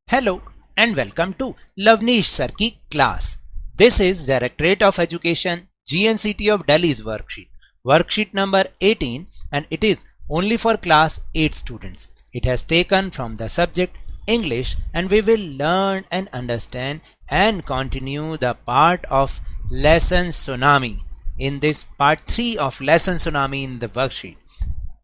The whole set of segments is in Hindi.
Hello and welcome to Lavneesh Sir की class. This is Directorate of Education GNCT of Delhi's worksheet number 18, and it is only for class 8 students. It has taken from the subject English, and we will learn and understand and continue the part of lesson Tsunami in this part 3 of lesson Tsunami in the worksheet.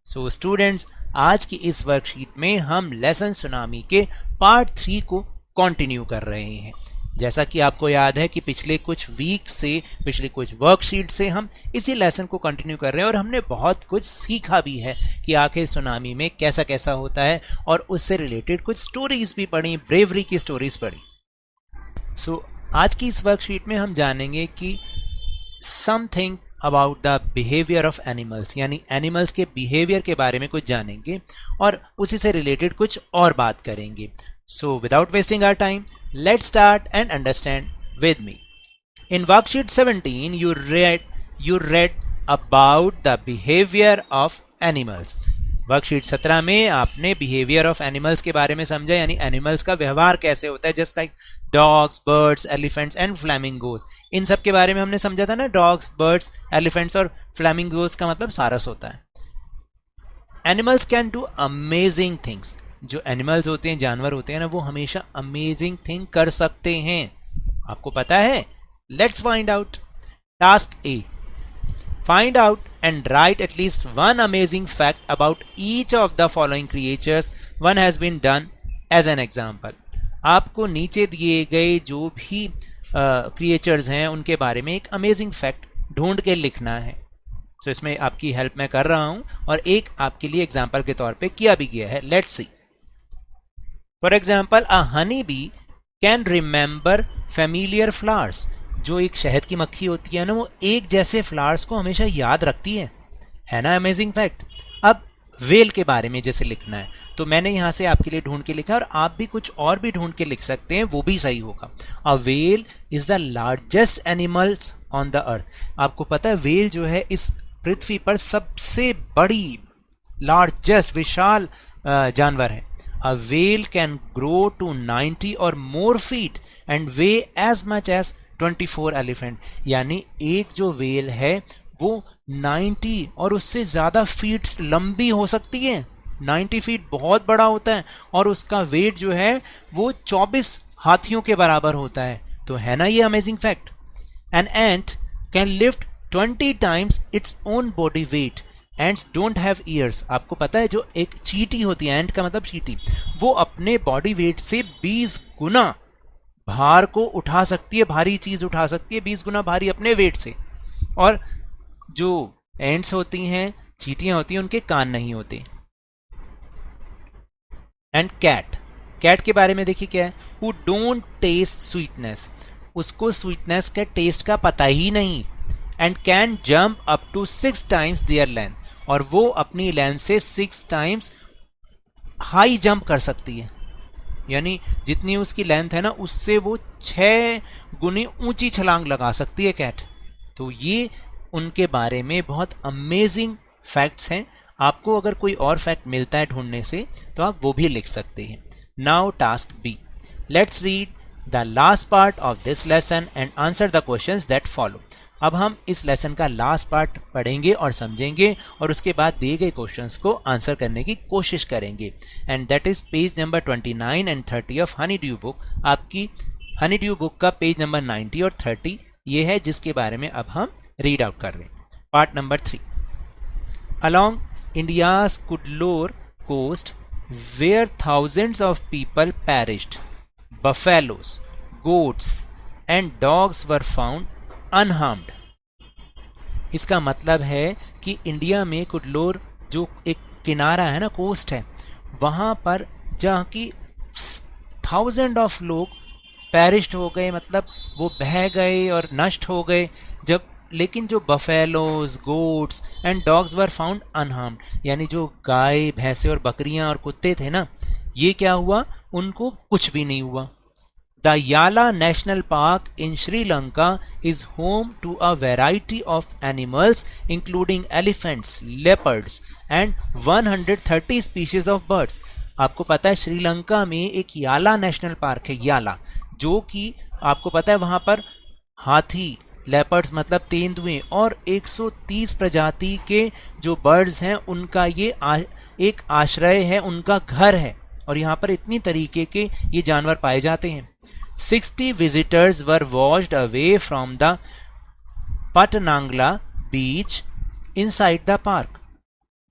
So students, आज की इस वर्कशीट में हम लेसन सुनामी के पार्ट 3 को कंटिन्यू कर रहे हैं। जैसा कि आपको याद है कि पिछले कुछ वीक से, पिछले कुछ वर्कशीट से हम इसी लेसन को कंटिन्यू कर रहे हैं और हमने बहुत कुछ सीखा भी है कि आखिर सुनामी में कैसा कैसा होता है, और उससे रिलेटेड कुछ स्टोरीज भी पढ़ी, ब्रेवरी की स्टोरीज पढ़ी। सो आज की इस वर्कशीट में हम जानेंगे कि something about the behaviour of animals, यानी एनिमल्स के बिहेवियर के बारे में कुछ जानेंगे और उसी से रिलेटेड कुछ और बात करेंगे। So without wasting our time, let's start and understand with me. In worksheet 17 you read about the behavior of animals. Worksheet 17 में आपने बिहेवियर ऑफ एनिमल्स के बारे में समझा, यानी एनिमल्स का व्यवहार कैसे होता है, just like dogs, birds, elephants and flamingos. इन सब के बारे में हमने समझा था ना। डॉग्स, बर्ड्स, एलिफेंट्स और फ्लैमिंगोज का मतलब सारस होता है। Animals can do amazing things. जो एनिमल्स होते हैं, जानवर होते हैं ना, वो हमेशा अमेजिंग थिंग कर सकते हैं। आपको पता है? Let's find out. Task A, find out and write at least one amazing fact about each of the following creatures. One has been done as an example. आपको नीचे दिए गए जो भी क्रिएचर्स हैं उनके बारे में एक अमेजिंग फैक्ट ढूंढ के लिखना है। तो इसमें आपकी हेल्प मैं कर रहा हूं और एक आपके लिए एग्जाम्पल के तौर पे किया भी गया है। Let's see. For example, a honey bee can remember familiar flowers. जो एक शहद की मक्खी होती है ना, वो एक जैसे फ्लावर्स को हमेशा याद रखती है ना। Amazing fact. अब वेल के बारे में जैसे लिखना है, तो मैंने यहाँ से आपके लिए ढूंढ के लिखा, और आप भी कुछ और भी ढूंढ के लिख सकते हैं, वो भी सही होगा। A well is the largest animals on the earth. आपको पता है वेल जो है इस पृथ्वी पर सबसे बड़ी, लार्जेस्ट, विशाल जानवर है। A whale can grow to 90 or more feet and weigh as much as 24 elephant. यानी एक जो वेल है वो 90 और उससे ज़्यादा फीट लंबी हो सकती है। 90 फीट बहुत बड़ा होता है, और उसका वेट जो है वो 24 हाथियों के बराबर होता है। तो है ना ये amazing fact. An ant can lift 20 times its own body weight. Ants don't have years. आपको पता है जो एक चींटी होती है, एंट का मतलब चींटी, वो अपने बॉडी वेट से 20 गुना भार को उठा सकती है, भारी चीज उठा सकती है 20 गुना भारी अपने वेट से। और जो एंट्स होती हैं, चींटियां होती हैं, उनके कान नहीं होते। एंड कैट के बारे में देखिए क्या है। Who don't taste sweetness. उसको स्वीटनेस का टेस्ट का पता ही नहीं। And can jump up to 6 times their length. और वो अपनी लेंथ से 6 टाइम्स हाई जंप कर सकती है, यानी जितनी उसकी लेंथ है ना, उससे वो 6 गुनी ऊंची छलांग लगा सकती है कैट। तो ये उनके बारे में बहुत अमेजिंग फैक्ट्स हैं। आपको अगर कोई और फैक्ट मिलता है ढूंढने से, तो आप वो भी लिख सकते हैं। Now task B, let's read the last part of this lesson and answer the questions that follow. अब हम इस लेसन का लास्ट पार्ट पढ़ेंगे और समझेंगे, और उसके बाद दिए गए क्वेश्चंस को आंसर करने की कोशिश करेंगे। And that is page number 29 and 30 of honey due book. आपकी हनी ड्यू बुक का पेज नंबर 90 और 30 ये है जिसके बारे में अब हम रीड आउट कर रहे हैं। Part number 3। Along India's Cuddalore coast where thousands of people perished, buffaloes, goats and dogs were found unharmed. इसका मतलब है कि इंडिया में कुडलोर जो एक किनारा है ना, कोस्ट है, वहाँ पर जहाँ की 1000 ऑफ लोग पेरिश्ड हो गए, मतलब वो बह गए और नष्ट हो गए जब। लेकिन जो buffaloes, goats and dogs were found unharmed, यानी जो गाय, भैंसे और बकरियां और कुत्ते थे ना, ये क्या हुआ, उनको कुछ भी नहीं हुआ। The Yala National Park in Sri Lanka is home to a variety of animals including elephants, leopards and 130 species of birds. आपको पता है श्रीलंका में एक याला नेशनल पार्क है, याला, जो कि आपको पता है वहां पर हाथी, लेपर्ड्स मतलब तेंदुए और 130 प्रजाति के जो बर्ड्स हैं उनका ये एक आश्रय है, उनका घर है, और यहाँ पर इतनी तरीके के ये जानवर पाए जाते हैं। 60 visitors were washed away from the Patanangala beach inside the park.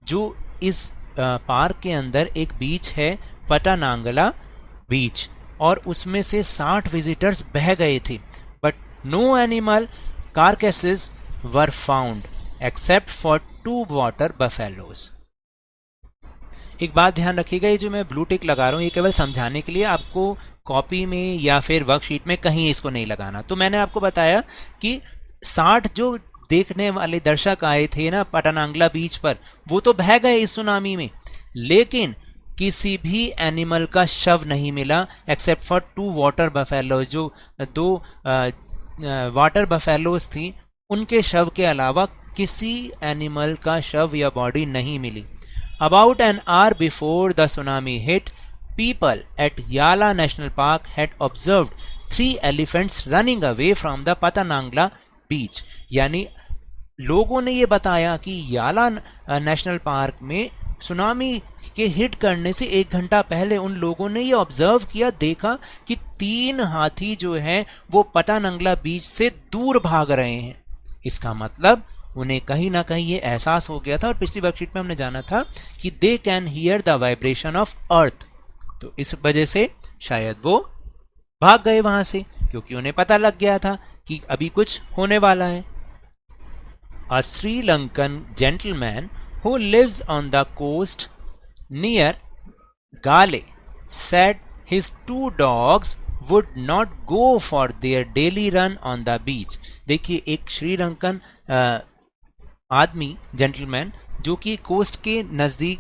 जो इस पार्क के अंदर एक बीच है, पटानांगला बीच, और उसमें से 60 विजिटर्स बह गए थे, but no animal carcasses were found except for 2 water buffaloes। एक बात ध्यान रखिएगा, ये जो मैं ब्लू टिक लगा रहा हूँ ये केवल समझाने के लिए, आपको कॉपी में या फिर वर्कशीट में कहीं इसको नहीं लगाना। तो मैंने आपको बताया कि 60 जो देखने वाले दर्शक आए थे ना पटानांगला बीच पर, वो तो बह गए इस सुनामी में, लेकिन किसी भी एनिमल का शव नहीं मिला एक्सेप्ट फॉर 2 वाटर बफेलो। जो 2 वाटर बफेलोज थी, उनके शव के अलावा किसी एनिमल का शव या बॉडी नहीं मिली। About an hour before the tsunami hit, people at Yala national park had observed 3 elephants running away from the Patanangala beach. यानी लोगों ने ये बताया कि याला नेशनल पार्क में सुनामी के हिट करने से 1 घंटा पहले उन लोगों ने ये ऑब्जर्व किया, देखा कि 3 हाथी जो हैं वो पटानांगला बीच से दूर भाग रहे हैं। इसका मतलब उन्हें कहीं ना कहीं ये एहसास हो गया था, और पिछली वर्कशीट में हमने जाना था कि they can hear the vibration of earth, तो इस वजह से शायद वो भाग गए वहां से, क्योंकि उन्हें पता लग गया था कि अभी कुछ होने वाला है। A Sri Lankan gentleman who lives on the coast near Gale said his 2 dogs would not go for their daily run on the beach। देखिए, एक श्रीलंकन आदमी, जेंटलमैन, जो कि कोस्ट के नज़दीक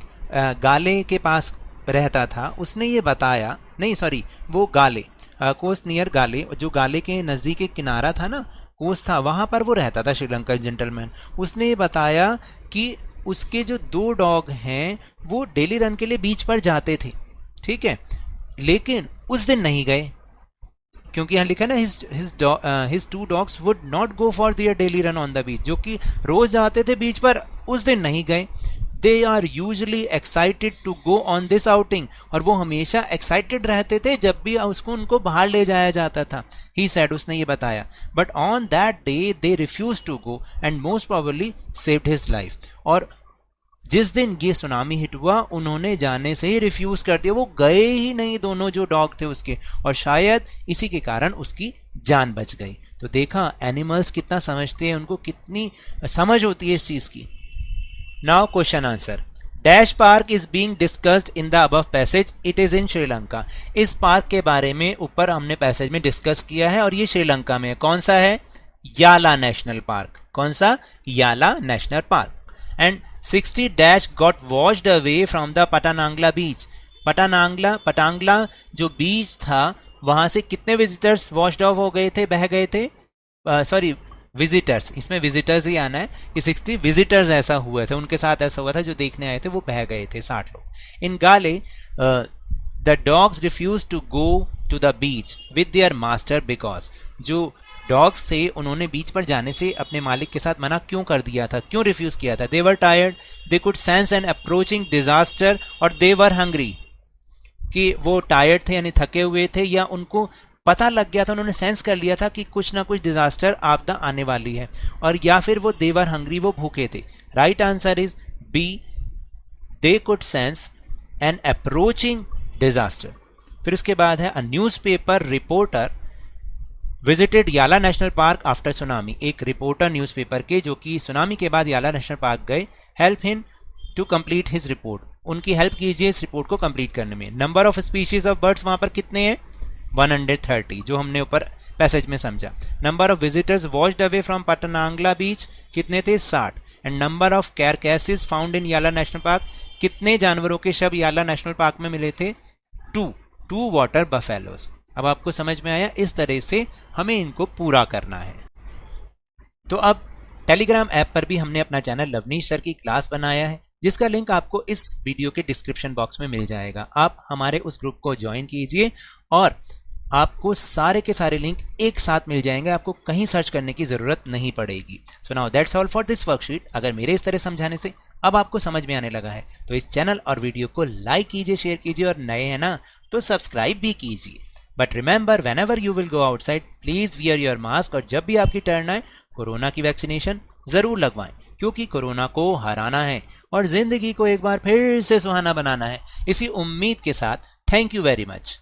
गाले के पास रहता था, उसने ये बताया, नहीं सॉरी वो गाले, कोस्ट नियर गाले, जो गाले के नज़दीक एक किनारा था ना, कोस्ट था, वहाँ पर वो रहता था श्रीलंकन जेंटलमैन। उसने ये बताया कि उसके जो 2 डॉग हैं वो डेली रन के लिए बीच पर जाते थे, ठीक है, लेकिन उस दिन नहीं गए, क्योंकि यहाँ लिखा ना his 2 dogs would not go for their daily run on the beach, जो कि रोज जाते थे बीच पर, उस दिन नहीं गए। They are usually excited to go on this outing, और वो हमेशा एक्साइटेड रहते थे जब भी उनको बाहर ले जाया जाता था। He said, उसने ये बताया, but on that day they refused to go and most probably saved his life। और जिस दिन ये सुनामी हिट हुआ उन्होंने जाने से ही रिफ्यूज कर दिया, वो गए ही नहीं दोनों जो डॉग थे उसके, और शायद इसी के कारण उसकी जान बच गई। तो देखा एनिमल्स कितना समझते हैं, उनको कितनी समझ होती है इस चीज की। Now question answer. Dash park is being discussed in the above passage, it is in Sri Lanka. इस पार्क के बारे में ऊपर हमने पैसेज में डिस्कस किया है, और ये श्रीलंका में है। कौन सा है? याला नेशनल पार्क। कौन सा? Yala national park. And 60 dash got washed away from the Patanangala beach. Patangala जो बीच था वहां से कितने विजिटर्स वॉश्ड ऑफ हो गए थे, बह गए थे? सॉरी विजिटर्स, इसमें विजिटर्स ही आना है कि 60 विजिटर्स ऐसा हुआ था, उनके साथ ऐसा हुआ था, जो देखने आए थे वो बह गए थे 60 लोग। In Galle the dogs refuse to go to the beach with their master because, जो डॉग्स थे उन्होंने बीच पर जाने से अपने मालिक के साथ मना क्यों कर दिया था, क्यों रिफ्यूज किया था? They were tired, they could sense an approaching disaster, और दे वर हंग्री, कि वो टायर्ड थे यानी थके हुए थे, या उनको पता लग गया था, उन्होंने सेंस कर लिया था कि कुछ ना कुछ डिजास्टर आपदा आने वाली है, और या फिर वो दे वर हंग्री, वो भूखे थे। Right answer is B, they could sense an approaching disaster. फिर उसके बाद है a newspaper reporter visited Yala national park after tsunami. एक रिपोर्टर न्यूज़पेपर के जो कि सुनामी के बाद याला नेशनल पार्क गए, help him to complete his report, उनकी हेल्प कीजिए इस रिपोर्ट को कंप्लीट करने में। Number of species of birds वहां पर कितने हैं? 130, जो हमने ऊपर पैसेज में समझा। Number of visitors washed away from Patanangala beach कितने थे? 60। And number of carcasses found in Yala national park, कितने जानवरों के शव याला नेशनल पार्क में मिले थे? 2 वाटर बफेलोज। अब आपको समझ में आया, इस तरह से हमें इनको पूरा करना है। तो अब टेलीग्राम ऐप पर भी हमने अपना चैनल लवनीश सर की क्लास बनाया है, जिसका लिंक आपको इस वीडियो के डिस्क्रिप्शन बॉक्स में मिल जाएगा। आप हमारे उस ग्रुप को ज्वाइन कीजिए और आपको सारे के सारे लिंक एक साथ मिल जाएंगे, आपको कहीं सर्च करने की जरूरत नहीं पड़ेगी। So now that's all for this worksheet. अगर मेरे इस तरह समझाने से अब आपको समझ में आने लगा है तो इस चैनल और वीडियो को लाइक कीजिए, शेयर कीजिए और नए हैं ना तो सब्सक्राइब भी कीजिए। But remember, whenever you will go outside please wear your mask, और जब भी आपकी टर्न आए कोरोना की वैक्सीनेशन जरूर लगवाएं, क्योंकि कोरोना को हराना है और जिंदगी को एक बार फिर से सुहाना बनाना है। इसी उम्मीद के साथ थैंक यू वेरी मच।